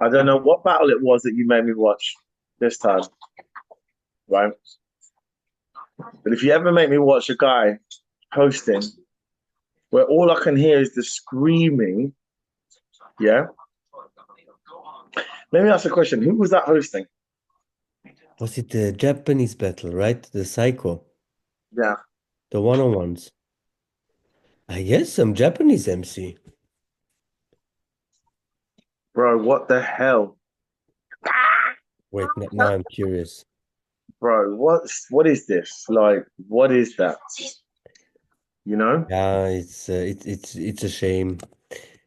I don't know what battle it was that you made me watch this time, right? But if you ever make me watch a guy hosting where all I can hear is the screaming, yeah. Let me ask a question. Who was that hosting? Was it the Japanese battle, right? The Psycho, Yeah, the one-on-ones. I guess some Japanese MC. bro, what the hell? Wait, now I'm curious. Bro, what is this? Like, what is that? You know? Yeah, it's a shame.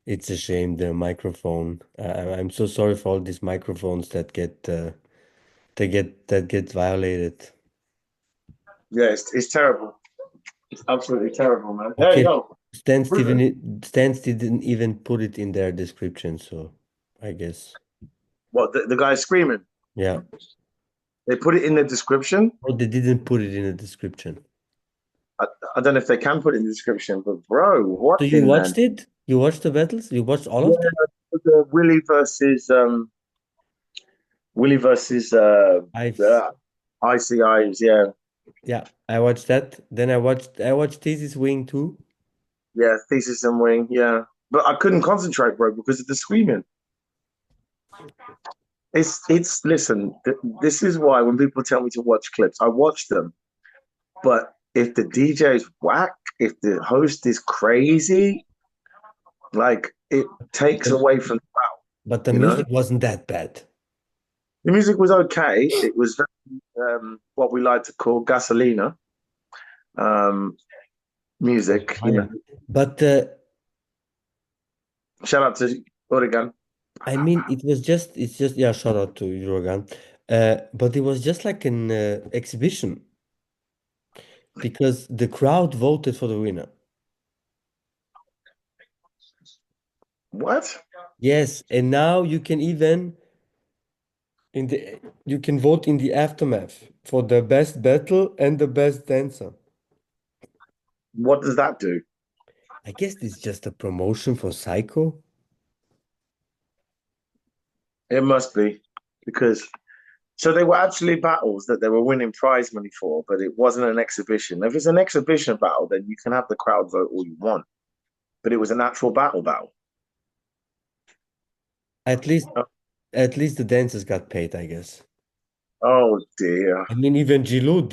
It's a shame the microphone. I'm so sorry for all these microphones that get violated. Yeah, it's terrible. It's absolutely terrible, man. Hey, Okay, yo, Ruben. Stans didn't even put it in their description, so I guess What the guy screaming? yeah. They put it in the description. Oh, they didn't put it in the description. I, I don't know if they can put it in the description, but bro, what So you in the watched it? You watched the battles? You watched all yeah, of them? the Willie versus I've ICIs, yeah. Yeah, I watched that. Then I watched Thesis Wing too. Yeah, Thesis and Wing, yeah. But I couldn't concentrate, bro, because of the screaming. It's listen, this is why when people tell me to watch clips, I watch them. But if the DJ is whack, if the host is crazy, like it takes Um, away from the crowd, But the you know? music wasn't that bad. The music was okay. It was very, what we like to call gasolina um, music, Oh, yeah. But Shout out to Oregon. I mean, it's just yeah. Shout out to Eurogan. But it was just like an exhibition because the crowd voted for the winner. What? Yes, and now you can vote in the aftermath for the best battle and the best dancer. What does that do? I guess it's just a promotion for Psycho. It must be because so they were actually battles that they were winning prize money for, but it wasn't an exhibition. If it's an exhibition battle, then you can have the crowd vote all you want. But it was an actual battle. At least Oh, at least the dancers got paid, I guess. oh dear. I mean, even Gilu,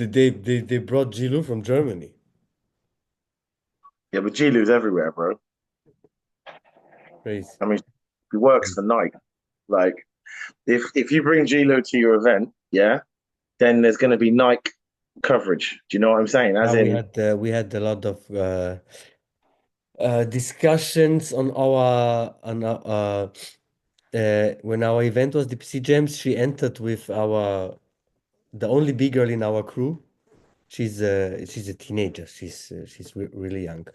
they brought Gilu from Germany. Yeah, but Gilu's everywhere, bro. Crazy. I mean, he works for Nike. Like, if you bring Gilu to your event, yeah, then there's going to be Nike coverage. Do you know what I'm saying? As Now in, we had a lot of discussions when our event was the PC Jams. She entered with the only big girl in our crew. She's a teenager. She's really young.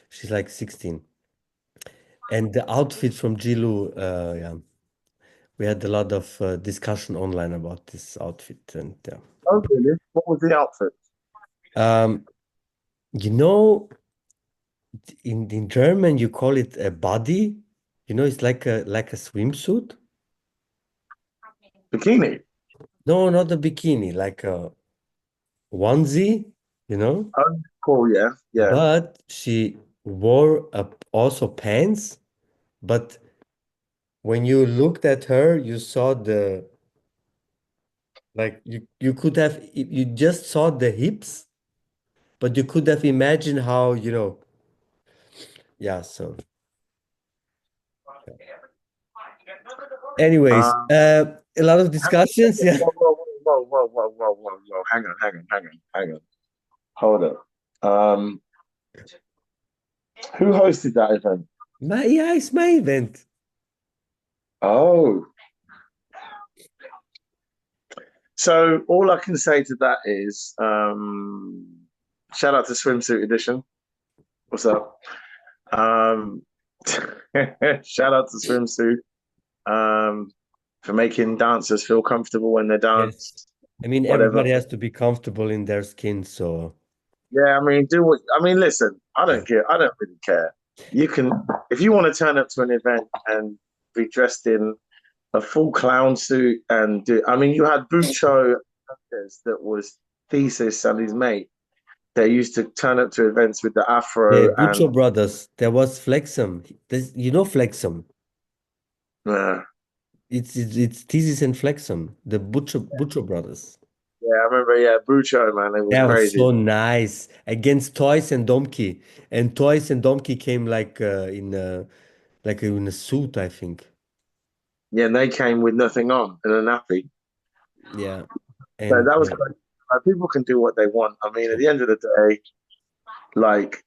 She's like 16. And the outfit from Jilu, yeah, we had a lot of discussion online about this outfit, and yeah. oh really? What was the outfit? Um, you know, in German you call it a body. It's like a swimsuit. Bikini. No, not a bikini, like a onesie, you know. Oh, cool. Yeah, yeah. But she wore also pants. But when you looked at her, you saw you could have you just saw the hips, but you could have imagined how, yeah. So, anyways, Um, a lot of discussions. Yeah. whoa. Hang on. Hold up. Um, who hosted that event? Yeah, it's my event. Oh, so all I can say to that is, shout out to Swimsuit Edition. What's up? Um, shout out to Swimsuit for making dancers feel comfortable when they Yes. dance, I mean, whatever. everybody has to be comfortable in their skin, so Yeah, I mean, do what I mean. Listen, I yeah. don't care. I don't really care. You can, if you want to turn up to an event and be dressed in, a full clown suit and do, I mean, you had Bucho that was Thesis and his mate. They used to turn up to events with the The afro Butcher and Brothers. There was Flexum. This, you know Flexum. uh, It's Thesis and Flexum, the Butcher Brothers. yeah, I remember, yeah, Bucho, man, it was That was crazy. so nice against Toys and Domke, and Toys and Domke came like in a suit, I think. Yeah, and they came with nothing on and a nappy. Yeah, So and that was crazy. Like, people can do what they want. I mean, at the end of the day, like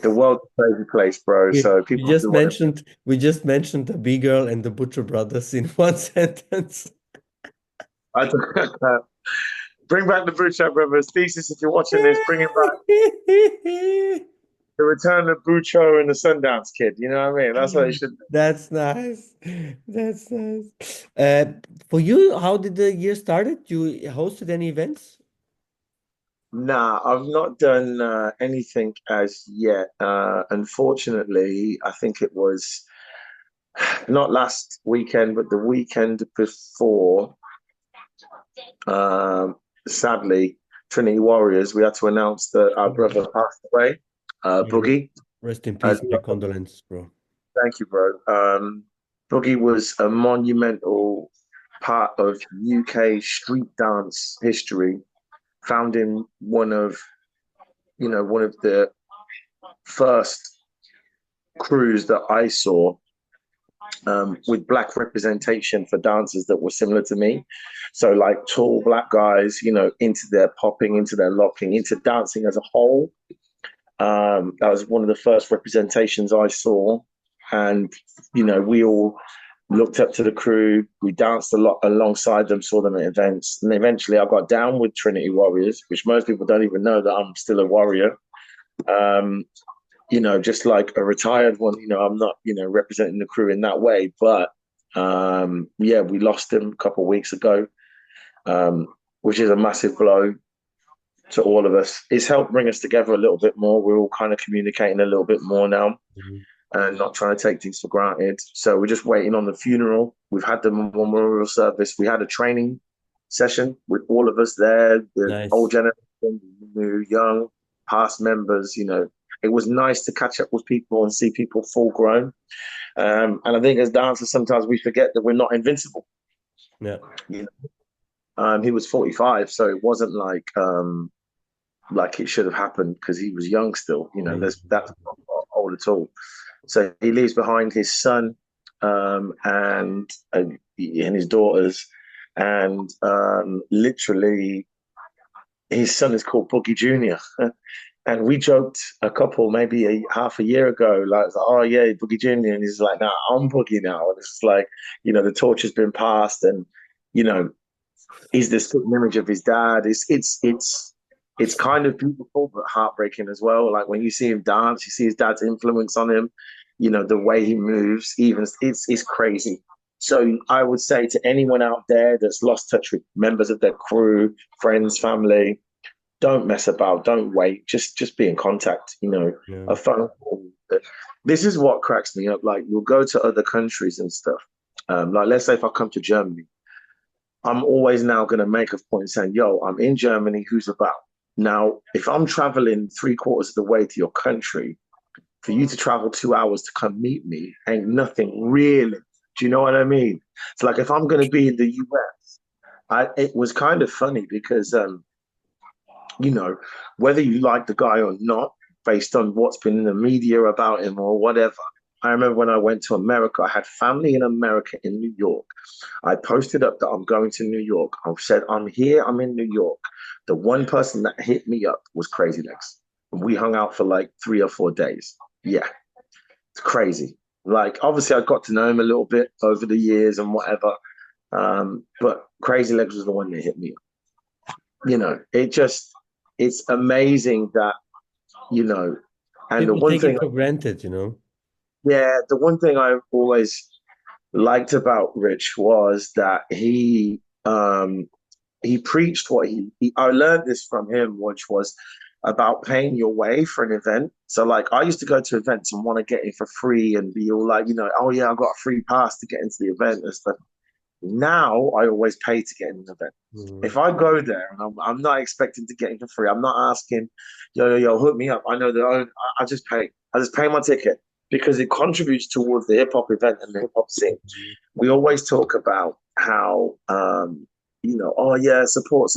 the world's a crazy place, bro. So people do whatever. we just mentioned the B girl and the Butcher Brothers in one sentence. I bring back the Bucho brothers. Thesis, if you're watching this, bring it back. The return of Bucho and the Sundance Kid. You know what I mean? That's what it should be. That's nice. That's nice. For you, how did the year started? You hosted any events? Nah, I've not done anything as yet. Unfortunately, I think it was not last weekend, but the weekend before. Um, Sadly, Trinity Warriors, we had to announce that our brother passed away, Yeah, Boogie. rest in Uh, peace. My condolences, bro. Thank you, bro. Boogie was a monumental part of UK street dance history, founding one of the first crews that I saw with black representation for dancers that were similar to me. So, like tall black guys, into their popping, into their locking, into dancing as a whole. That was one of the first representations I saw. And, we all looked up to the crew. We danced a lot alongside them, saw them at events. And eventually I got down with Trinity Warriors, which most people don't even know that I'm still a warrior. Um, just like a retired one, I'm not, representing the crew in that way. But yeah, we lost him a couple of weeks ago, um, which is a massive blow to all of us. It's helped bring us together a little bit more. We're all kind of communicating a little bit more now Mhm. and not trying to take things for granted. So we're just waiting on the funeral. We've had the memorial service. We had a training session with all of us there, the old Nice. generation, new, young, past members. It was nice to catch up with people and see people full grown. And I think as dancers, sometimes we forget that we're not invincible. Yeah. You he was 45, so it wasn't like it should have happened because he was young still. That's not old at all. So he leaves behind his son and his daughters, and literally his son is called Boogie Junior. And we joked a couple, maybe half a year ago, like, oh yeah, Boogie Junior, and he's like, "No, I'm Boogie now." And it's like, the torch has been passed, and you know, he's this spitting image of his dad. It's kind of beautiful but heartbreaking as well. Like when you see him dance, you see his dad's influence on him. The way he moves, even it's crazy. So I would say to anyone out there that's lost touch with members of their crew, friends, family, don't mess about, don't wait, just be in contact. Yeah. A phone call. This is what cracks me up. Like we'll go to other countries and stuff. Like let's say if I come to Germany, I'm always now going to make a point saying, yo, I'm in Germany, who's about? Now, if I'm traveling three-quarters of the way to your country, for you to travel 2 hours to come meet me ain't nothing really. Do you know what I mean? It's like if I'm going to be in the US, it was kind of funny because, you know, whether you like the guy or not, based on what's been in the media about him or whatever. I remember when I went to America, I had family in America in New York. I posted up that I'm going to New York. I said, I'm here, I'm in New York. The one person that hit me up was Crazy Legs. And we hung out for like 3 or 4 days. Yeah, it's crazy. Like, obviously, I got to know him a little bit over the years and whatever. But Crazy Legs was the one that hit me up. It's amazing that, you know, and the People one take thing, it for granted, you know? yeah, the one thing I always liked about Rich was that he preached what I learned this from him, which was about paying your way for an event. So like I used to go to events and want to get in for free and be all like, oh yeah, I got a free pass to get into the event and stuff. Now I always pay to get in an event. Mm. If I go there and I'm not expecting to get in for free, I'm not asking, yo, hook me up. I know that I just pay. I just pay my ticket because it contributes towards the hip hop event and the hip hop scene. We always talk about how, oh yeah, support.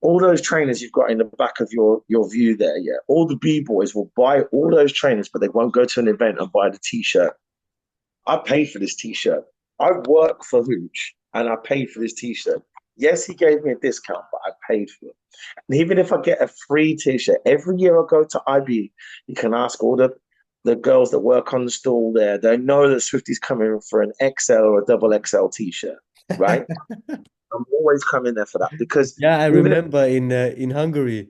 All those trainers you've got in the back of your view there, yeah. All the b-boys will buy all those trainers, but they won't go to an event and buy the t-shirt. I paid for this t-shirt. I work for Hooch and I paid for this t-shirt. Yes, he gave me a discount, but I paid for it. And even if I get a free t-shirt, every year I go to IB, you can ask all the girls that work on the stall there. They know that Swifty's coming for an XL or a double XL t-shirt, right? I'm always coming there for that because Yeah, I even if remember in Hungary,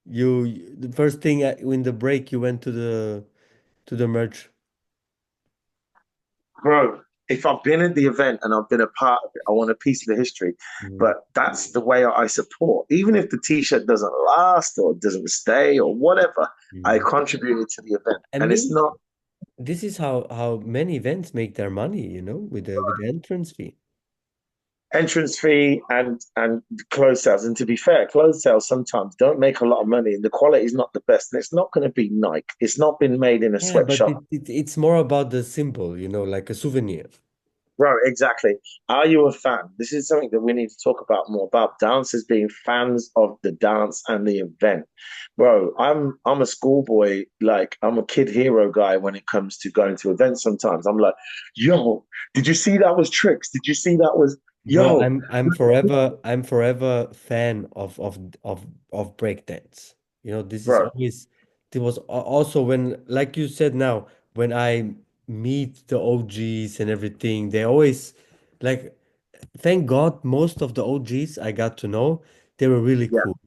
the first thing in the break you went to the merch. bro, if I've been in the event and I've been a part of it, I want a piece of the history. Mm. But that's the way I support. Even if the t-shirt doesn't last or doesn't stay or whatever, I Mm. contributed to the event. I And it's mean, not this is how many events make their money, with the entrance fee. entrance fee and clothes sales. And to be fair, clothes sales sometimes don't make a lot of money and the quality is not the best. And it's not going to be Nike. It's not been made in a Yeah, but sweatshop. it's more about the symbol, like a souvenir. Bro, exactly. Are you a fan? This is something that we need to talk about more about dancers being fans of the dance and the event. Bro, I'm a schoolboy, like I'm a kid hero guy when it comes to going to events sometimes. I'm like, yo, did you see that was tricks? Did you see that was Bro, yo, I'm forever fan of breakdance. This is bro, always there was also when, like you said now, when I meet the OGs and everything, they always like, thank God most of the OGs I got to know, they were really yeah, cool,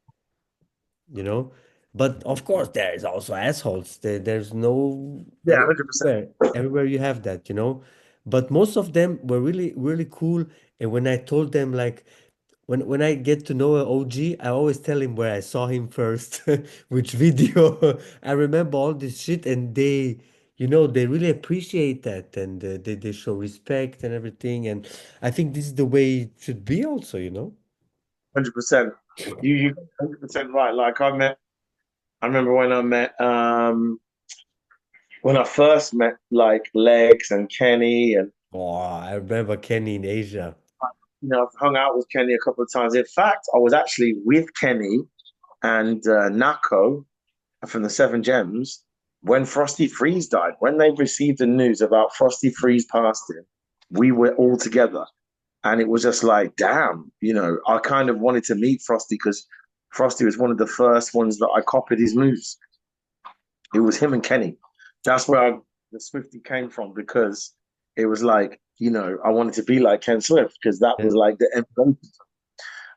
you know. But of course there is also assholes. There's no yeah, 100%. everywhere you have that. But most of them were really, really cool. And when I told them, like, when I get to know an OG, I always tell him where I saw him first, which video. I remember all this shit, and they really appreciate that, and they show respect and everything. And I think this is the way it should be, also. 100%. You 100% right. I remember when I first met like Legs and Kenny and Oh, I remember Kenny in Asia. I've hung out with Kenny a couple of times. In fact, I was actually with Kenny and Nako from the Seven Gems when Frosty Freeze died. When they received the news about Frosty Freeze passing, we were all together. And it was just like, damn, I kind of wanted to meet Frosty because Frosty was one of the first ones that I copied his moves. It was him and Kenny. That's where the Swifty came from because it was like, I wanted to be like Ken Swift because that Yeah. was like the MVP.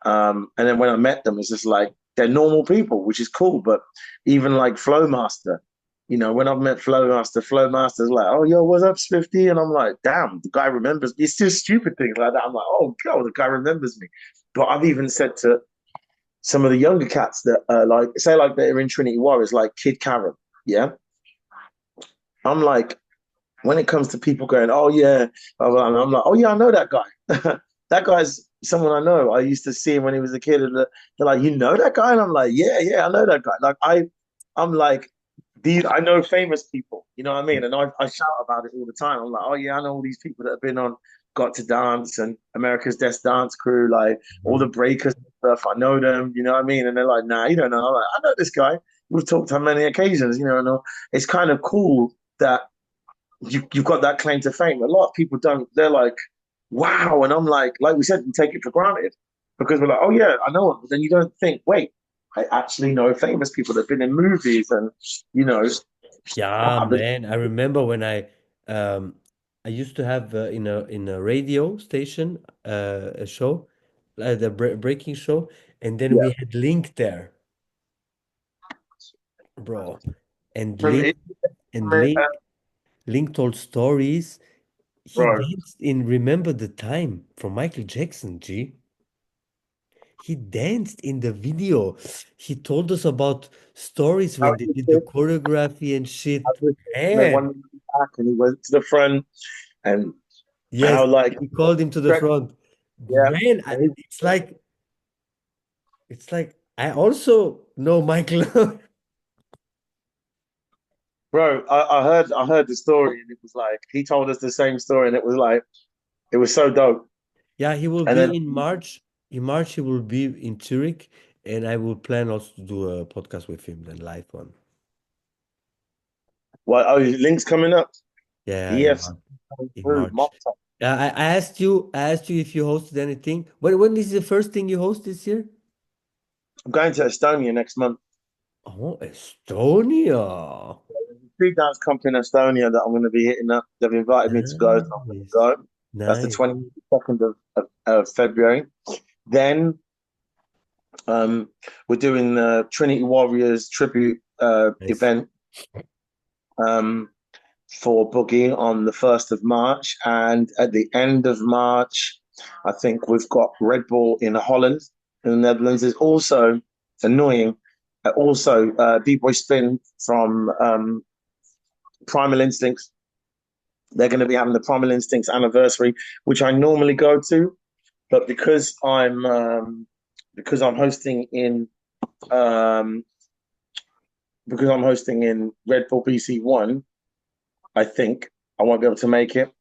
And then when I met them, it's just like they're normal people, which is cool. But even like Flowmaster, when I've met Flowmaster's like, oh, yo, what's up, Swifty? And I'm like, damn, the guy remembers. It's just stupid things like that. I'm like, oh, God, the guy remembers me. But I've even said to some of the younger cats that like, say, like they're in Trinity Warriors, like Kid Karen. Yeah. I'm like, when it comes to people going, oh yeah, blah, blah, blah, I'm like, oh yeah, I know that guy. That guy's someone I know. I used to see him when he was a kid. And they're like, you know that guy? And I'm like, yeah, I know that guy. Like I'm like, these I know famous people. You know what I mean? And I shout about it all the time. I'm like, oh yeah, I know all these people that have been on Got to Dance and America's Best Dance Crew, like all the Mhm. breakers and stuff. I know them. You know what I mean? And they're like, nah, you don't know. I'm like, I know this guy. We've talked on many occasions. And it's kind of cool that you've got that claim to fame. A lot of people don't. They're like, wow, and I'm like we said, we take it for granted because we're like, oh yeah, I know him. But then you don't think, wait, I actually know famous people that've been in movies and you know, Yeah, wow, man. I remember when I used to have in a radio station a show, the breaking show, and then yeah, we had Link there, bro. And from Link it, and Link told stories. He bro. danced in Remember the Time from Michael Jackson, G. He danced in the video. He told us about stories I when they was did the with choreography and I shit. was with him, and Man. one back, and he went to the front, and And I Yes, was like, he called him to the "Correct." front. Yeah. Man, And he, it's like I also know Michael. bro, I heard the story, and it was like he told us the same story, and it was like it was so dope. Yeah, he will And then, be in March. In March, he will be in Zurich, and I will plan also to do a podcast with him, then live one. well, oh, his link's coming up. Yeah, The EFC coming in through. March. I asked you if you hosted anything. When is the first thing you host this year? I'm going to Estonia next month. Oh, Estonia. Street dance company in Estonia that I'm going to be hitting up. They've invited me to go, so I'm going to Nice. go. That's the Nice. 22nd of February. Then um, we're doing the Trinity Warriors tribute Nice. event um, for Boogie on the 1st of March. And at the end of March, I think we've got Red Bull in Holland, in the Netherlands. Is also annoying. Also, B-Boy Spin from Primal Instincts. They're going to be having the Primal Instincts anniversary, which I normally go to, but because I'm hosting in um, because I'm hosting in Red Bull BC1, I think I won't be able to make it.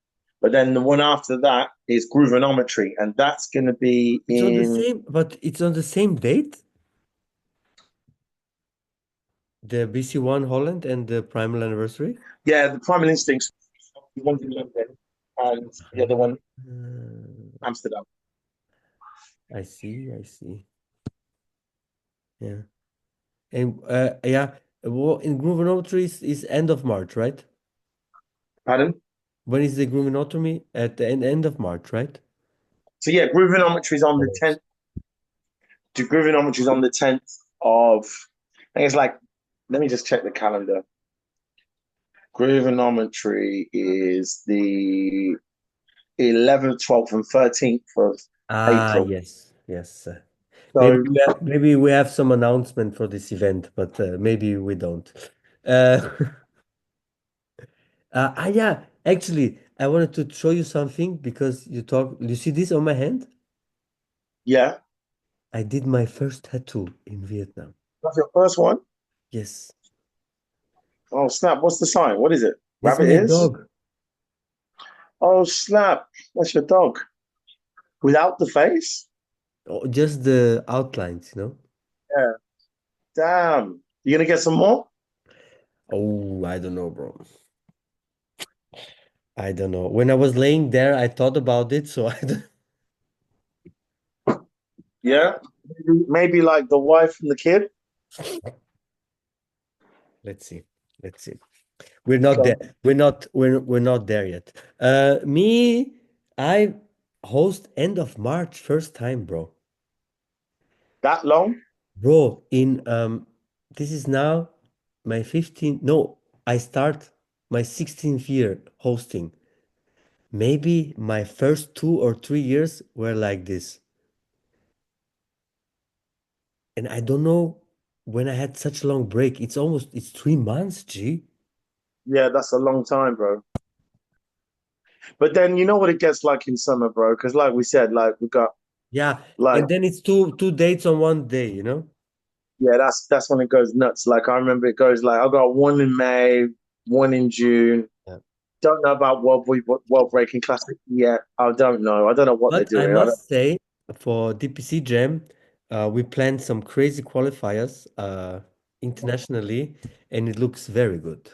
But then the one after that is Groovenometry, and that's going to be It's on the in, same, but it's on the same date, the BC1 Holland and the Primal Anniversary. yeah, the Primal Instincts. One's in London, and the other one Uh, Amsterdam. I see, I see. Yeah. And yeah, well, in Groovenometry is end of March, right? Pardon? When is the Groovenotomy? At the end of March, right? So yeah, Groovenometry is on the Oh. 10th. Groovenometry is on the 10th of. I think it's like. Let me just check the calendar. Groovenometry is the 11th, 12th, and 13th of Ah, April. yes, yes. Maybe So we have some announcement for this event, but maybe we don't. Uh, yeah, actually, I wanted to show you something because you talk. You see this on my hand? yeah, I did my first tattoo in Vietnam. that's your first one. Yes, Oh snap! What's the sign? What is it? it's Rabbit my ears? dog. Oh snap! That's your dog without the face. Oh, just the outlines. Yeah. Damn. You gonna get some more? Oh, I don't know, bro. I don't know. When I was laying there, I thought about it, so I don't. Yeah. Maybe like the wife and the kid. Let's see. Let's see. We're not there. So We're not there yet. Me, I host end of March, first time, bro. that long? Bro, in this is now my 15th. No, I start my 16th year hosting. Maybe my first 2 or 3 years were like this. And I don't know when I had such a long break. It's 3 months, G. Yeah, that's a long time, bro. But then you know what it gets like in summer, bro? Because like we said, like we got Yeah. like And then it's two dates on one day? yeah, that's when it goes nuts. Like I remember it goes like I got one in May, one in June. Yeah. Don't know about World Breaking Classic yet. I don't know. I don't know what they're But I doing. I don't, must say, for DPC Jam, we planned some crazy qualifiers internationally, and it looks very good.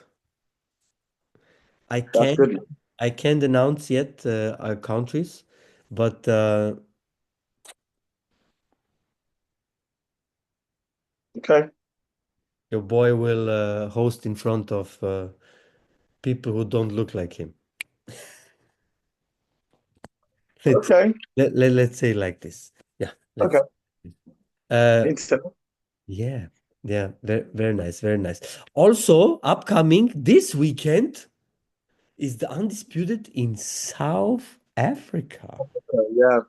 I that's can't good. I can't announce yet our countries, but Okay. your boy will host in front of people who don't look like him. Let's Okay. let's say like this. Yeah, Okay. let's. Uh, Interesting. yeah, yeah, very very nice, very nice. Also, upcoming this weekend is the Undisputed in South Africa. Yeah,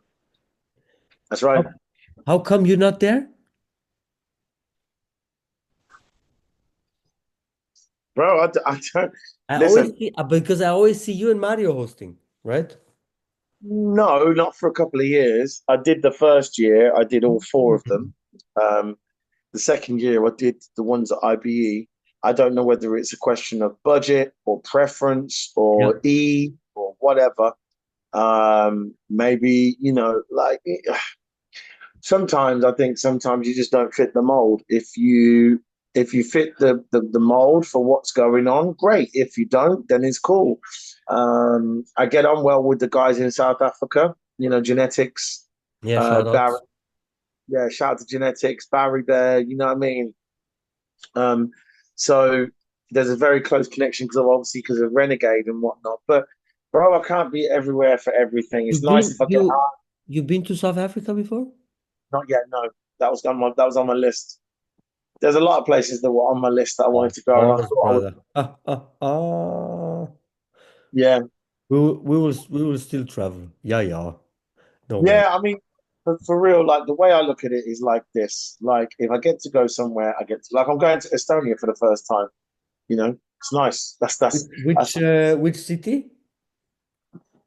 that's right, How, how come you're not there? bro. I don't I always listen. see because I always see you and Mario hosting, right? No, not for a couple of years. I did the first year. I did all four of them. Um, the second year, I did the ones at IBE. I don't know whether it's a question of budget or preference Yeah. or E or whatever. Maybe, like sometimes I think sometimes you just don't fit the mold. If you fit the mold for what's going on, great. If you don't, then it's cool. I get on well with the guys in South Africa, genetics, Yeah, shout Barry, outs. yeah, shout out to genetics, Barry Bear, you know what I mean? Um, so there's a very close connection because of Renegade and whatnot. But bro, I can't be everywhere for everything. It's You've nice been if I get you out. you've been to South Africa before? Not yet, no. That was on my list. There's a lot of places that were on my list that I wanted Of to go, and I course, thought I would. brother. Yeah, We will still travel. Yeah, yeah. Don't worry. yeah. I mean, for real, like the way I look at it is like this: like if I get to go somewhere, I get to like I'm going to Estonia for the first time. It's nice. That's Which city?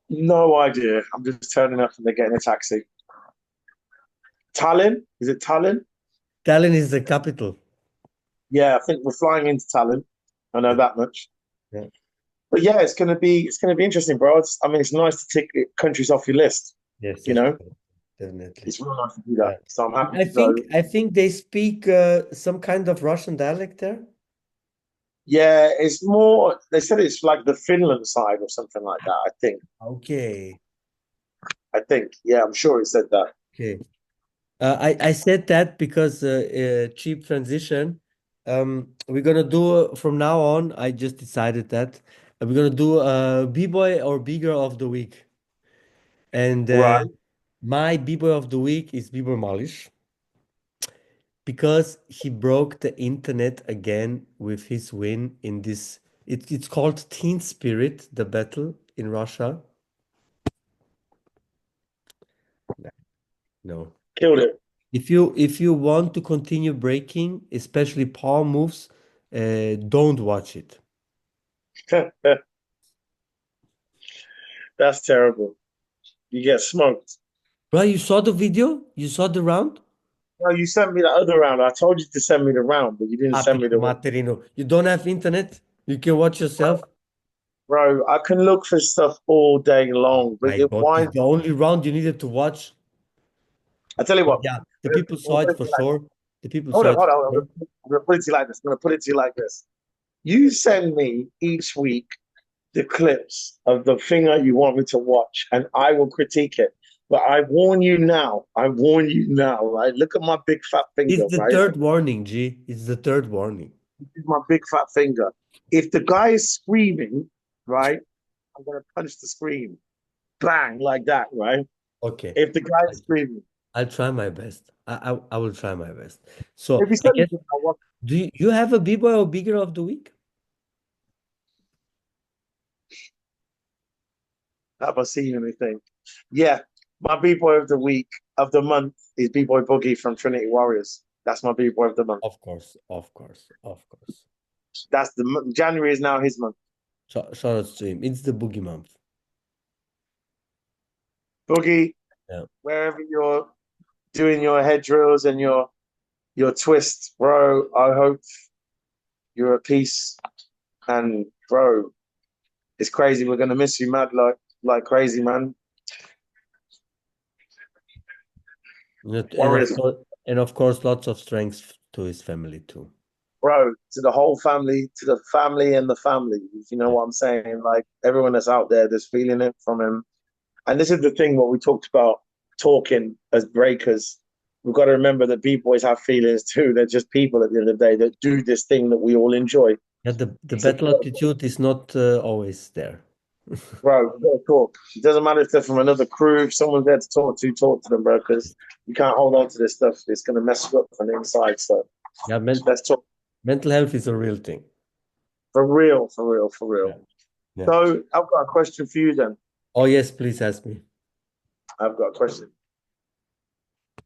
no idea. I'm just turning up and they're getting a taxi. Tallinn? Is it Tallinn? Tallinn is the capital. Yeah, I think we're flying into Tallinn. I know Yeah, that much. yeah. But yeah, it's gonna be interesting, bro. I mean, it's nice to tick countries off your list. Yes, You yes, know, definitely. it's real nice to do that. Yeah. So I'm happy I to think go. I think they speak some kind of Russian dialect there. Yeah, it's more. They said it's like the Finland side or something like that. I think. Okay. I think. Yeah, I'm sure it said that. Okay. I said that because cheap transition. We're gonna do from now on. I just decided that we're gonna do B-boy or B-girl of the week, and Right. my B-boy of the week is B-boy Malish because he broke the internet again with his win in this. It's called Teen Spirit, the battle in Russia. No. Killed it. If you want to continue breaking, especially power moves, don't watch it. That's terrible. You get smoked. Bro, you saw the video? You saw the round? No, you sent me the other round. I told you to send me the round, but you didn't send me Papi the one. Materino. You don't have internet? You can watch yourself? Bro, I can look for stuff all day long, but My it God, it's winds. the only round you needed to watch. I tell you But what. yeah, the I'm people saw gonna it put it to for you like sure. The people Hold saw on, it for hold on. sure. I'm gonna put it to you like this. I'm gonna put it to you like this. You send me each week the clips of the thing that you want me to watch, and I will critique it. But I warn you now. I warn you now. Right? Look at my big fat finger. It's the Right? third warning, G. It's the third warning. This is my big fat finger. If the guy is screaming, right, I'm gonna punch the screen, bang, like that. Right? Okay. If the guy I- is screaming, I'll try my best. I will try my best. So if he I says, guess I want, do you have a B-boy or bigger of the week? have I seen anything? Yeah, my b boy of the week of the month is B-Boy Boogie from Trinity Warriors. That's my b-boy of the month. Of course, of course, of course. That's January is now his month. Shout out to him. It's the boogie month. Boogie, Yeah. wherever you're doing your head drills and your twists, bro, I hope you're at peace. And bro, it's crazy. We're gonna miss you, mad like crazy, man. And of Warriors, course, lots of strength to his family too. bro, to the whole family, to the family and the family. If you know Yeah. what I'm saying, like everyone that's out there that's feeling it from him. And this is the thing what we talked about talking as breakers. We've got to remember that b-boys have feelings too. They're just people at the end of the day that do this thing that we all enjoy. Yeah, the So, battle attitude is not always there. bro, we've got to talk. It doesn't matter if they're from another crew. If someone's there to talk to them, bro, because you can't hold on to this stuff. It's going to mess you up from the inside. So Yeah, let's talk mental health is a real thing. for real, for real, for real. Yeah. Yeah. So I've got a question for you then. Oh yes, please ask me. I've got a question.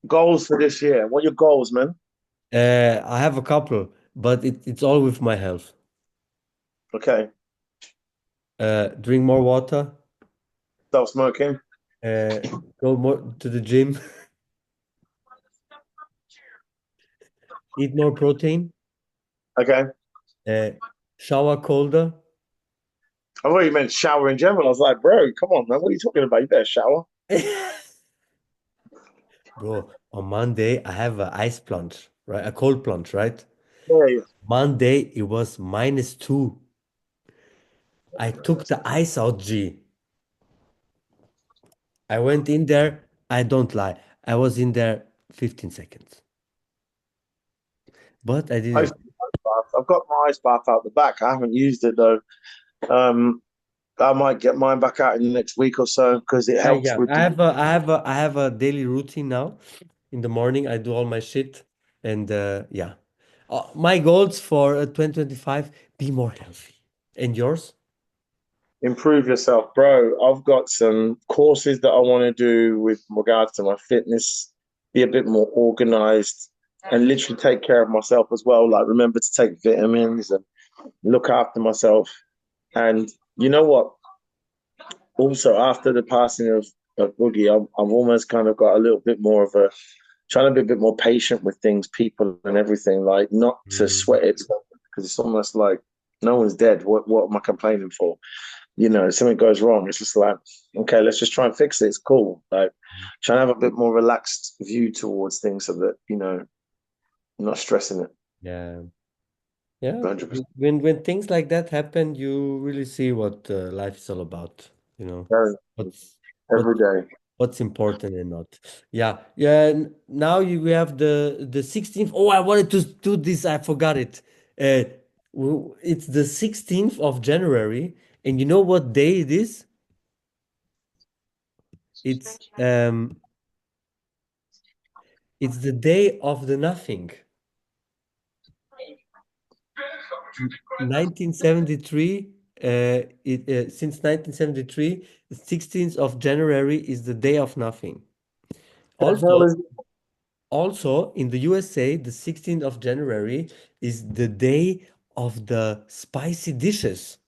Goals for this year. What are your goals, man? I have a couple, but it's all with my health. Okay. Drink more water. Stop smoking. Uh, go more to the gym, eat more protein, Okay. uh, shower colder. I thought you meant shower in general. I was like, bro, come on, man. What are you talking about? You better shower. Bro, on Monday I have a ice plunge, right? A cold plunge, right? Yeah. Monday it was -2. I took the ice out, G. I went in there. I don't lie. I was in there 15 seconds. But I Ice didn't. bath. I've got my ice bath out the back. I haven't used it though. Um, I might get mine back out in the next week or so because it helps Yeah. with the I have a daily routine now. In the morning, I do all my shit, and yeah. My goals for 2025: be more healthy. And yours? improve yourself, bro. I've got some courses that I want to do with regards to my fitness, be a bit more organized, and literally take care of myself as well. Like remember to take vitamins and look after myself. And you know what? Also, after the passing of Boogie, I've almost kind of got a little bit more of a trying to be a bit more patient with things, people, and everything. Like not to Mm, sweat it because it's almost like no one's dead. What am I complaining for? You know, something goes wrong. It's just like okay, let's just try and fix it. It's cool. Like trying to have a bit more relaxed view towards things so that you're not stressing it. yeah. Yeah. 100%. When things like that happen, you really see what life is all about, you know. What's what Every day. what's important and not. Yeah. Yeah. Now we have the 16th. Oh, I wanted to do this. I forgot it. It's the 16th of January, and you know what day it is? It's um it's the day of the nothing. 1973, since 1973, the 16th of January is the day of nothing. The hell Also, is also in the USA, the 16th of January is the day of the spicy dishes.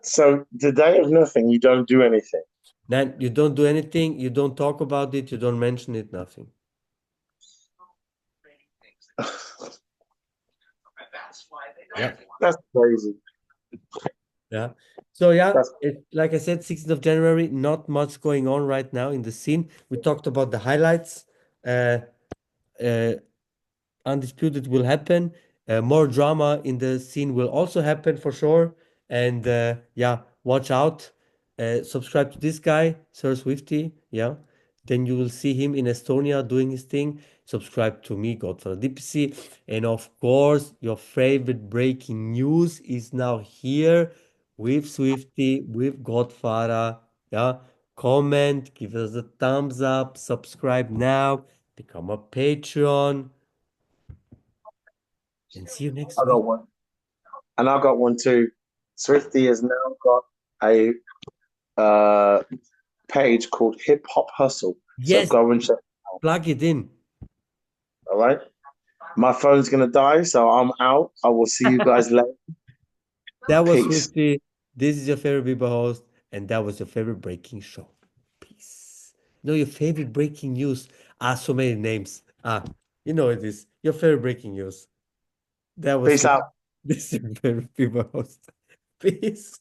so the day of nothing, you don't do anything. Then you don't do anything, you don't talk about it, you don't mention it, nothing. Yeah. That's crazy. Yeah. So yeah, That's like I said, 16th of January, not much going on right now in the scene. We talked about the highlights. Uh, uh, Undisputed will happen. More drama in the scene will also happen for sure. And yeah, watch out. Subscribe to this guy, Sir Swifty. Yeah. Then you will see him in Estonia doing his thing. Subscribe to me, Godfather DPC. And of course, your favorite breaking news is now here with Swifty, with Godfather. Yeah. Comment, give us a thumbs up, subscribe now, become a Patreon and see you next I got week. one. And I got one too. Swifty has now got a uh, page called Hip Hop Hustle. So Yes, go and check it out. plug it in. All right. My phone's gonna die, so I'm out. I will see you guys later. That was Peace. Swifty. This is your favorite Bieber host, and that was your favorite breaking show. Peace. You know your favorite breaking news. Ah, so many names. Ah, you know it is. Your favorite breaking news. That was Peace Swifty. out. This is your favorite Bieber host. Peace.